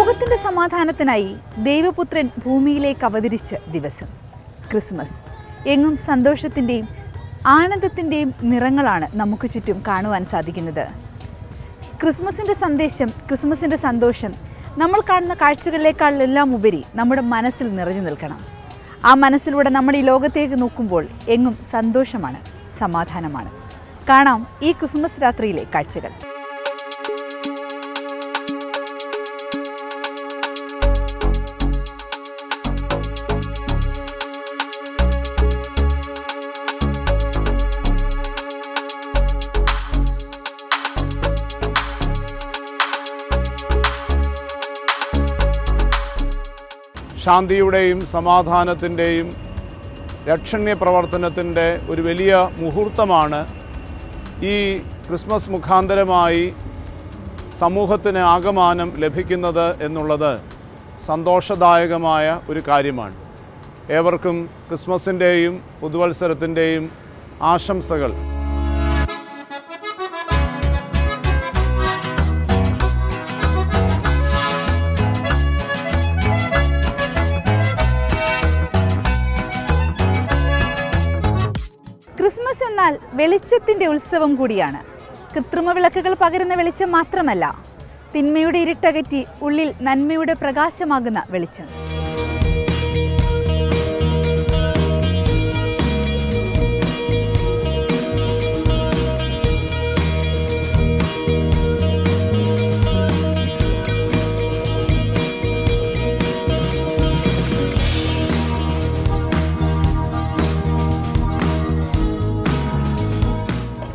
ലോകത്തിൻ്റെ സമാധാനത്തിനായി ദൈവപുത്രൻ ഭൂമിയിലേക്ക് അവതരിച്ച ദിവസം ക്രിസ്മസ്. എങ്ങും സന്തോഷത്തിൻ്റെയും ആനന്ദത്തിൻ്റെയും നിറങ്ങളാണ് നമുക്ക് ചുറ്റും കാണുവാൻ സാധിക്കുന്നത്. ക്രിസ്മസിൻ്റെ സന്തോഷം നമ്മൾ കാണുന്ന കാഴ്ചകളിലേക്കാളെല്ലാം ഉപരി നമ്മുടെ മനസ്സിൽ നിറഞ്ഞു നിൽക്കണം. ആ മനസ്സിലൂടെ നമ്മൾ ഈ ലോകത്തേക്ക് നോക്കുമ്പോൾ എങ്ങും സന്തോഷമാണ്, സമാധാനമാണ്. കാണാം ഈ ക്രിസ്മസ് രാത്രിയിലെ കാഴ്ചകൾ. ശാന്തിയുടെയും സമാധാനത്തിൻ്റെയും രക്ഷണ്യ പ്രവർത്തനത്തിൻ്റെ ഒരു വലിയ മുഹൂർത്തമാണ് ഈ ക്രിസ്മസ് മുഖാന്തരമായി സമൂഹത്തിന് ആകമാനം ലഭിക്കുന്നത് എന്നുള്ളത് സന്തോഷദായകമായ ഒരു കാര്യമാണ്. ഏവർക്കും ക്രിസ്മസിൻ്റെയും പുതുവത്സരത്തിൻ്റെയും ആശംസകൾ. ക്രിസ്മസ് എന്നാൽ വെളിച്ചത്തിൻ്റെ ഉത്സവം കൂടിയാണ്. കൃത്രിമ വിളക്കുകൾ പകരുന്ന വെളിച്ചം മാത്രമല്ല, തിന്മയുടെ ഇരുട്ടകറ്റി ഉള്ളിൽ നന്മയുടെ പ്രകാശമാകുന്ന വെളിച്ചം.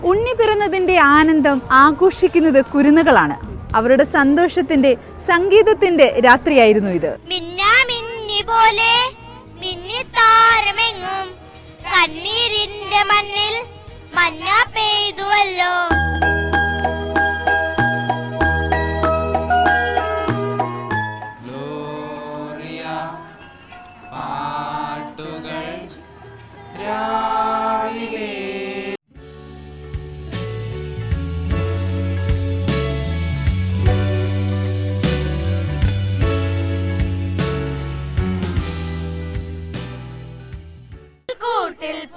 ഉണ്ണി പിറന്നതിൻ്റെ ആനന്ദം ആഘോഷിക്കുന്നത് കുരുന്നുകളാണ്. അവരുടെ സന്തോഷത്തിന്റെ സംഗീതത്തിന്റെ രാത്രിയായിരുന്നു ഇത്. മിന്നാമിന്നി പോലെ മിന്നി താരമെങ്ങും കണ്ണീരിന്റെ മണ്ണിൽ മഞ്ഞ പെയ്തുവല്ലോ.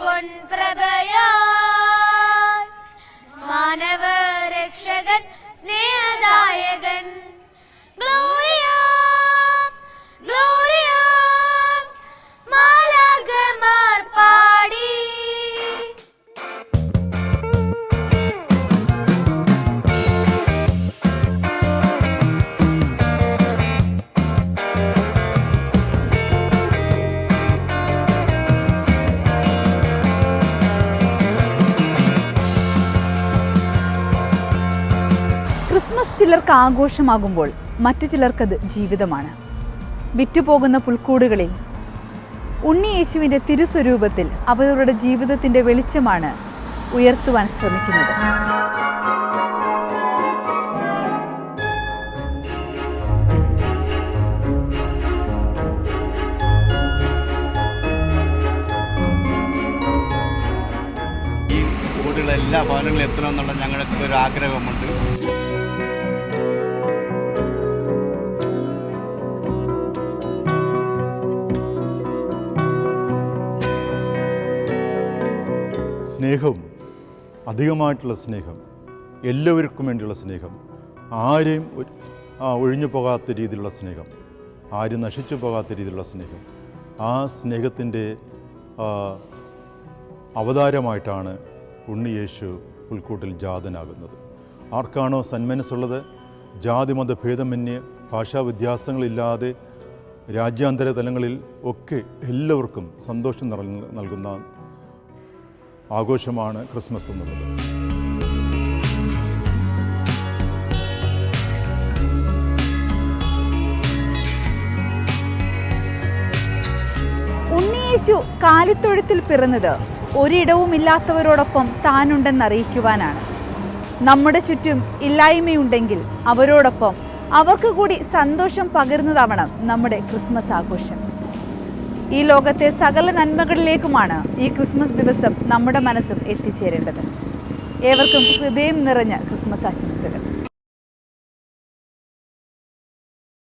പൊൻപ്രഭയാൽ മാനവ രക്ഷകൻ സ്നേഹദായകൻ ഗ്ലോറിയ ഗ്ലോറിയ മാലാഖമാർ പാടി. ക്രിസ്മസ് ചിലർക്ക് ആഘോഷമാകുമ്പോൾ മറ്റു ചിലർക്കത് ജീവിതമാണ്. വിറ്റുപോകുന്ന പുൽക്കൂടുകളിൽ ഉണ്ണിയേശുവിൻ്റെ തിരുസ്വരൂപത്തിൽ അവരുടെ ജീവിതത്തിൻ്റെ വെളിച്ചമാണ് ഉയർത്തുവാൻ ശ്രമിക്കുന്നത്. ഈ കൂടുകൾ എല്ലാ ഭവനങ്ങളിലും എത്തണമെന്നുള്ള ഞങ്ങൾക്ക് ഒരു ആഗ്രഹമുണ്ട്. സ്നേഹം, അധികമായിട്ടുള്ള സ്നേഹം, എല്ലാവർക്കും വേണ്ടിയുള്ള സ്നേഹം, ആരെയും ഒഴിഞ്ഞു പോകാത്ത രീതിയിലുള്ള സ്നേഹം, ആരും നശിച്ചു പോകാത്ത രീതിയിലുള്ള സ്നേഹം, ആ സ്നേഹത്തിൻ്റെ അവതാരമായിട്ടാണ് ഉണ്ണിയേശു പുൽക്കൂട്ടിൽ ജാതനാകുന്നത്. ആർക്കാണോ സന്മനസ്സുള്ളത്, ജാതിമത ഭേദമന്യേ ഭാഷാവ്യത്യാസങ്ങളില്ലാതെ രാജ്യാന്തര തലങ്ങളിൽ ഒക്കെ എല്ലാവർക്കും സന്തോഷം നൽകുന്ന ആഘോഷമാണ് ക്രിസ്മസ് എന്നുള്ളത്. ഉണ്ണിയേശു കാലിത്തൊഴുത്തിൽ പിറന്നത് ഒരിടവുമില്ലാത്തവരോടൊപ്പം താനുണ്ടെന്നറിയിക്കുവാനാണ്. നമ്മുടെ ചുറ്റും ഇല്ലായ്മയുണ്ടെങ്കിൽ അവരോടൊപ്പം അവർക്ക് കൂടി സന്തോഷം പകരുന്നതാവണം നമ്മുടെ ക്രിസ്മസ് ആഘോഷം. ഈ ലോകത്തെ സകല നന്മകളിലേക്കുമാണ് ഈ ക്രിസ്മസ് ദിവസം നമ്മുടെ മനസ്സും എത്തിച്ചേരേണ്ടത്. ഏവർക്കും ഹൃദയം നിറഞ്ഞ ക്രിസ്മസ് ആശംസകൾ.